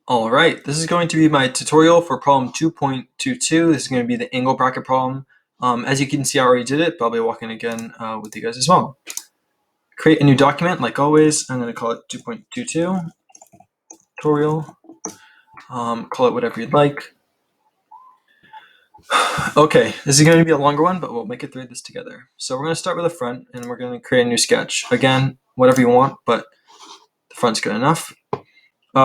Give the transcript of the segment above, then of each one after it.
All right, this is going to be my tutorial for problem 2.22. This is going to be the angle bracket problem. As you can see, I already did it, but I'll be walking again with you guys as well. Create a new document, like always. I'm going to call it 2.22 tutorial. Call it whatever you'd like. Okay, this is going to be a longer one, but we'll make it through this together. So we're going to start with the front, and we're going to create a new sketch. Again, whatever you want, but the front's good enough.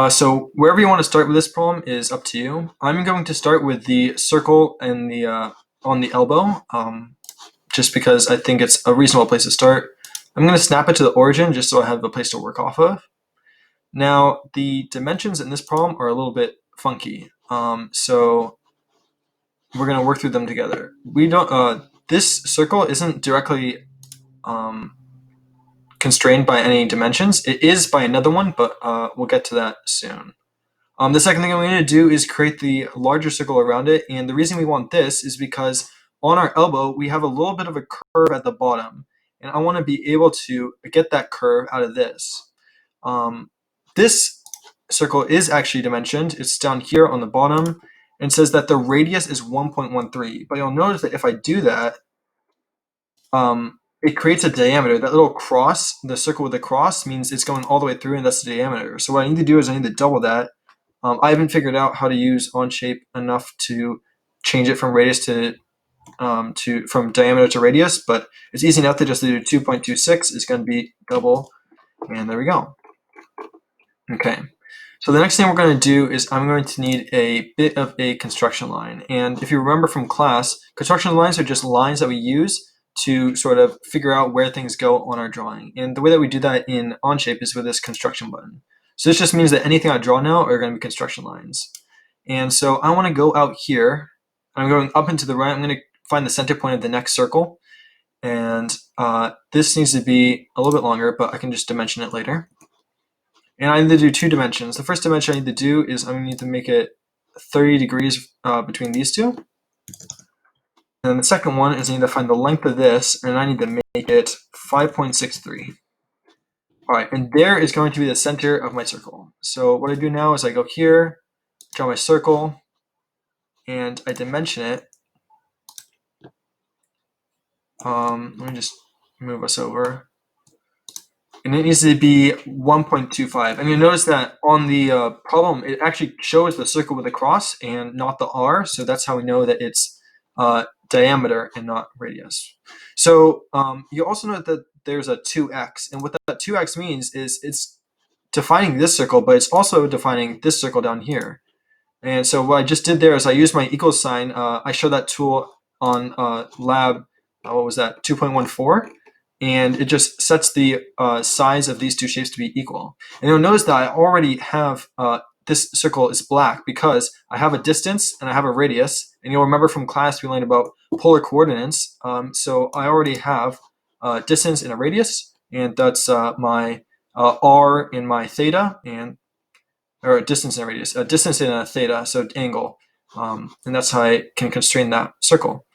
So wherever you want to start with this problem is up to you. I'm going to start with the circle and the on the elbow, just because I think it's a reasonable place to start. I'm going to snap it to the origin just so I have a place to work off of. Now the dimensions in this problem are a little bit funky, so we're going to work through them together. We don't. This circle isn't directly constrained by any dimensions. It is by another one, but we'll get to that soon. The second thing I'm going to do is create the larger circle around it, and the reason we want this is because on our elbow we have a little bit of a curve at the bottom, and I want to be able to get that curve out of this. This circle is actually dimensioned. It's down here on the bottom, and says that the radius is 1.13, but you'll notice that if I do that, it creates a diameter. That little cross, the circle with the cross, means it's going all the way through, and that's the diameter. So what I need to do is I need to double that. I haven't figured out how to use Onshape enough to change it from radius from diameter to radius, but it's easy enough to just do 2.26 is going to be double, and there we go. Okay, so the next thing we're going to do is I'm going to need a bit of a construction line, and if you remember from class, construction lines are just lines that we use to sort of figure out where things go on our drawing, and the way that we do that in Onshape is with this construction button. So this just means that anything I draw now are going to be construction lines. And so I want to go out here. I'm going up and to the right. I'm going to find the center point of the next circle. And this needs to be a little bit longer, but I can just dimension it later. And I need to do two dimensions. The first dimension I need to do is I'm going to need to make it 30 degrees between these two. And the second one is I need to find the length of this, and I need to make it 5.63. All right, and there is going to be the center of my circle. So what I do now is I go here, draw my circle, and I dimension it. Let me just move us over. And it needs to be 1.25. And you'll notice that on the problem, it actually shows the circle with a cross and not the R. So that's how we know that it's diameter and not radius. So you also know that there's a 2x, and what that 2x means is it's defining this circle, but it's also defining this circle down here. And so what I just did there is I used my equals sign. I showed that tool on lab, what was that, 2.14, and it just sets the size of these two shapes to be equal. And you'll notice that I already have this circle is black because I have a distance and I have a radius. And you'll remember from class we learned about polar coordinates. So I already have a distance and a radius, and that's my r and my theta, or a distance and a radius, a distance and a theta, so angle. And that's how I can constrain that circle.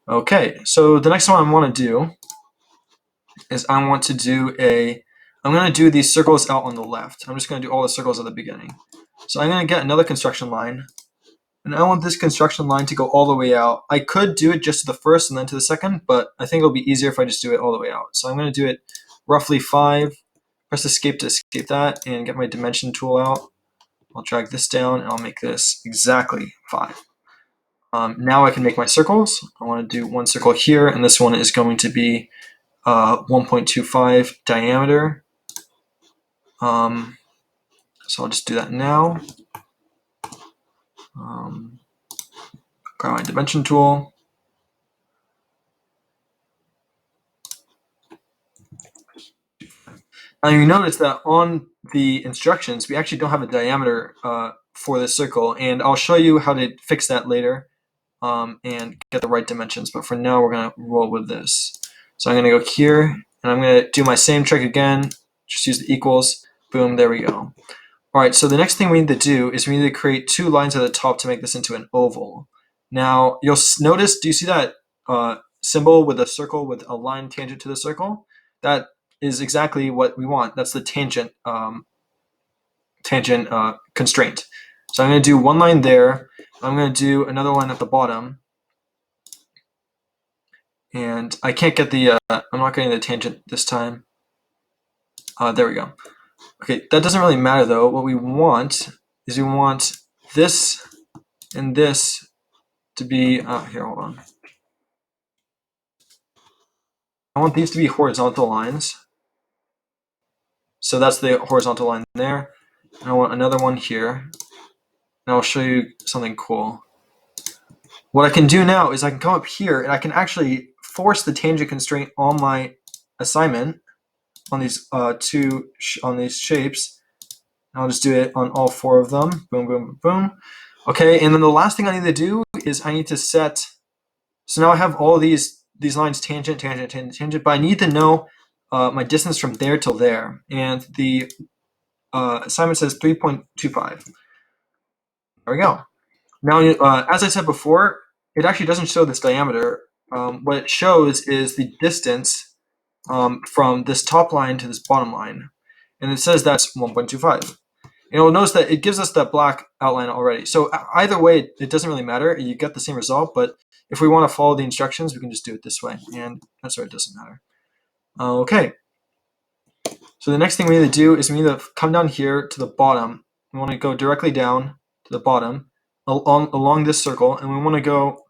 Okay, so the next one I want to do is I'm going to do these circles out on the left. I'm just going to do all the circles at the beginning. So I'm going to get another construction line, and I want this construction line to go all the way out. I could do it just to the first and then to the second, but I think it'll be easier if I just do it all the way out. So I'm going to do it roughly 5, press escape to escape that, and get my dimension tool out. I'll drag this down, and I'll make this exactly 5. Now I can make my circles. I want to do one circle here, and this one is going to be 1.25 diameter. So I'll just do that now. Grab my dimension tool. Now you notice that on the instructions, we actually don't have a diameter for this circle, and I'll show you how to fix that later and get the right dimensions. But for now, we're going to roll with this. So I'm going to go here, and I'm going to do my same trick again. Just use the equals. Boom, there we go. All right, so the next thing we need to do is we need to create 2 lines at the top to make this into an oval. Now, you'll notice, do you see that symbol with a circle with a line tangent to the circle? That is exactly what we want. That's the tangent constraint. So I'm going to do one line there. I'm going to do another one at the bottom. And I can't get the, I'm not getting the tangent this time. There we go. Okay, that doesn't really matter though. What we want is we want this and this to be, here, hold on. I want these to be horizontal lines. So that's the horizontal line there. And I want another one here. And I'll show you something cool. What I can do now is I can come up here and I can actually force the tangent constraint on my assignment on these on these shapes. And I'll just do it on all 4 of them. Boom, boom, boom. Okay, and then the last thing I need to do is I need to set. So now I have all these lines tangent, tangent, tangent, tangent, but I need to know my distance from there till there. And the assignment says 3.25. There we go. Now, as I said before, it actually doesn't show this diameter. What it shows is the distance from this top line to this bottom line. And it says that's 1.25. And you'll notice that it gives us that black outline already. So either way, it doesn't really matter. You get the same result, but if we want to follow the instructions, we can just do it this way. And that's why it doesn't matter. Okay. So the next thing we need to do is we need to come down here to the bottom. We want to go directly down to the bottom along this circle, and we want to go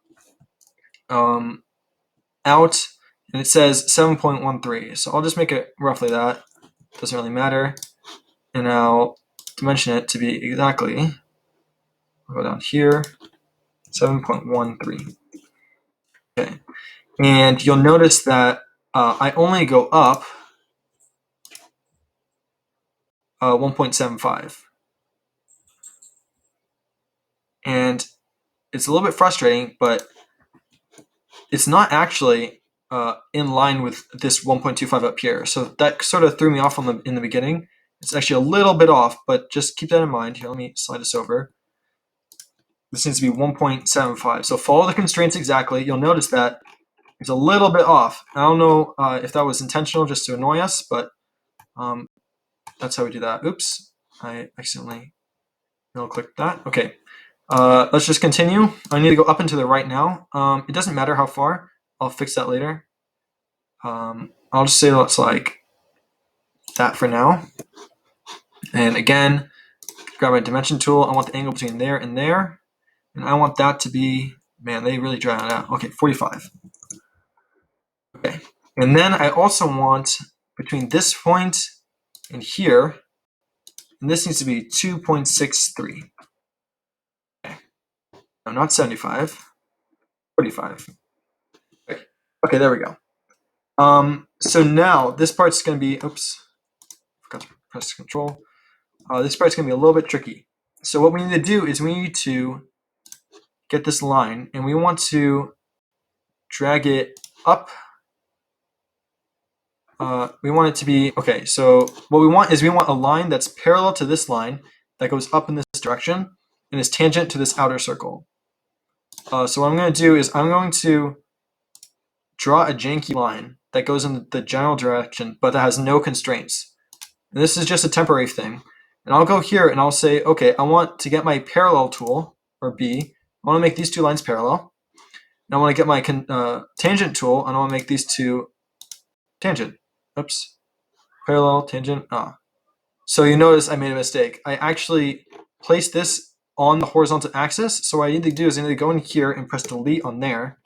out, and it says 7.13. So I'll just make it roughly that. Doesn't really matter. And I'll dimension it to be exactly, I'll go down here, 7.13. Okay. And you'll notice that I only go up 1.75. And it's a little bit frustrating, but it's not actually in line with this 1.25 up here. So that sort of threw me off in the beginning. It's actually a little bit off, but just keep that in mind. Here, let me slide this over. This needs to be 1.75. So follow the constraints exactly. You'll notice that it's a little bit off. I don't know if that was intentional just to annoy us, but that's how we do that. Oops, I accidentally clicked that. Okay, let's just continue. I need to go up and to the right now. It doesn't matter how far. I'll fix that later. I'll just say it's like that for now. And again, grab my dimension tool. I want the angle between there and there. And I want that to be, man, they really dry it out. Okay, 45. Okay, and then I also want between this point and here, and this needs to be 2.63. Okay, no, not 75, 45. Okay, there we go. So now this part's going to be, oops, forgot to press control. This part's going to be a little bit tricky. So what we need to do is we need to get this line, and we want to drag it up. We want it to be, okay, so what we want is we want a line that's parallel to this line that goes up in this direction and is tangent to this outer circle. So what I'm going to do is I'm going to draw a janky line that goes in the general direction, but that has no constraints. And this is just a temporary thing. And I'll go here and I'll say, okay, I want to get my parallel tool, or B. I want to make these 2 lines parallel. And I want to get my tangent tool, and I want to make these 2 tangent. Oops. Parallel, tangent. So you notice I made a mistake. I actually placed this on the horizontal axis. So what I need to do is I need to go in here and press delete on there.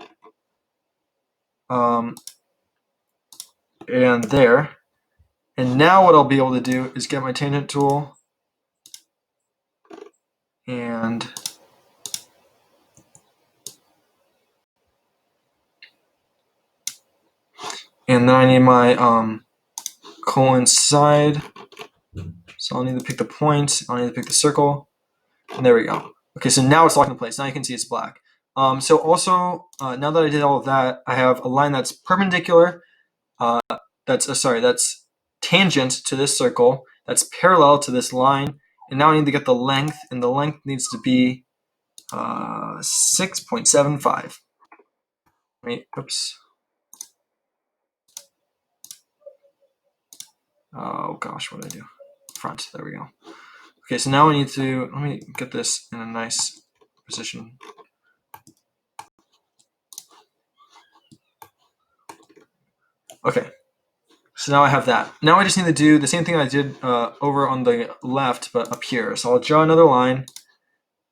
And there. And now what I'll be able to do is get my tangent tool and then I need my coincide. So I'll need to pick the point, I'll need to pick the circle, and there we go. Okay, so now it's locked in place. Now you can see it's black. So also, now that I did all of that, I have a line that's perpendicular, that's tangent to this circle, that's parallel to this line, and now I need to get the length, and the length needs to be 6.75. Wait, oops. Oh gosh, what did I do? Front, there we go. Okay, so now I need to, let me get this in a nice position. Okay, so now I have that. Now I just need to do the same thing I did over on the left, but up here. So I'll draw another line.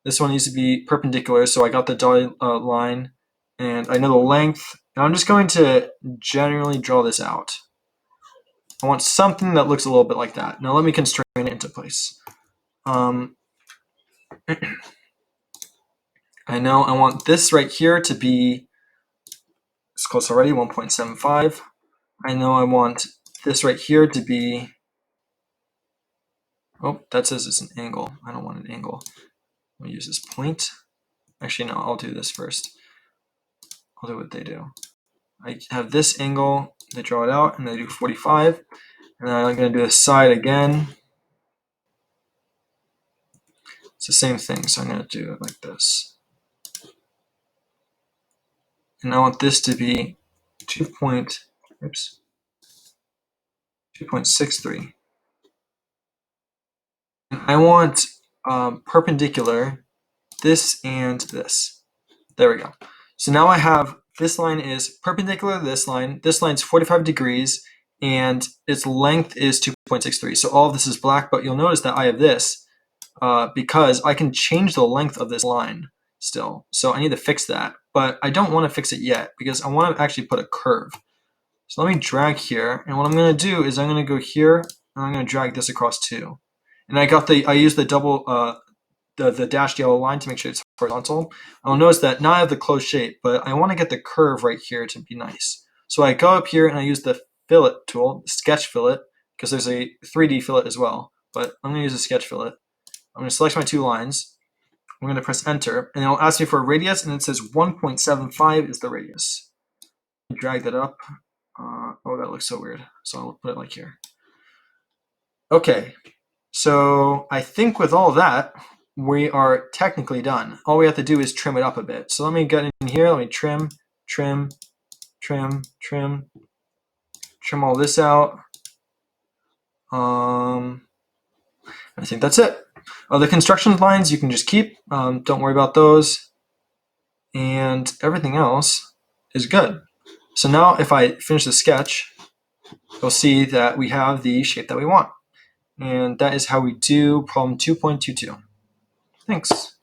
This one needs to be perpendicular, so I got the dotted line, and I know the length. And I'm just going to generally draw this out. I want something that looks a little bit like that. Now let me constrain it into place. I know I want this right here to be, it's close already, 1.75. I know I want this right here to be, oh, that says it's an angle. I don't want an angle. Let me use this point. Actually, no, I'll do this first. I'll do what they do. I have this angle, they draw it out, and they do 45. And then I'm going to do the side again. It's the same thing, so I'm going to do it like this. And I want this to be 2.63. And I want perpendicular this and this. There we go. So now I have, this line is perpendicular to this line. This line's 45 degrees, and its length is 2.63. So all of this is black, but you'll notice that I have this because I can change the length of this line still. So I need to fix that, but I don't want to fix it yet because I want to actually put a curve. So let me drag here, and what I'm going to do is I'm going to go here, and I'm going to drag this across too. And I used the double, the dashed yellow line to make sure it's horizontal. I'll notice that now I have the closed shape, but I want to get the curve right here to be nice. So I go up here and I use the fillet tool, sketch fillet, because there's a 3D fillet as well, but I'm going to use a sketch fillet. I'm going to select my two lines. I'm going to press enter, and it'll ask me for a radius, and it says 1.75 is the radius. Drag that up. Oh, that looks so weird. So I'll put it like here. Okay, so I think with all that, we are technically done. All we have to do is trim it up a bit. So let me get in here. Let me trim all this out. I think that's it. The construction lines you can just keep. Don't worry about those. And everything else is good. So now if I finish the sketch, you'll see that we have the shape that we want. And that is how we do problem 2.22. Thanks.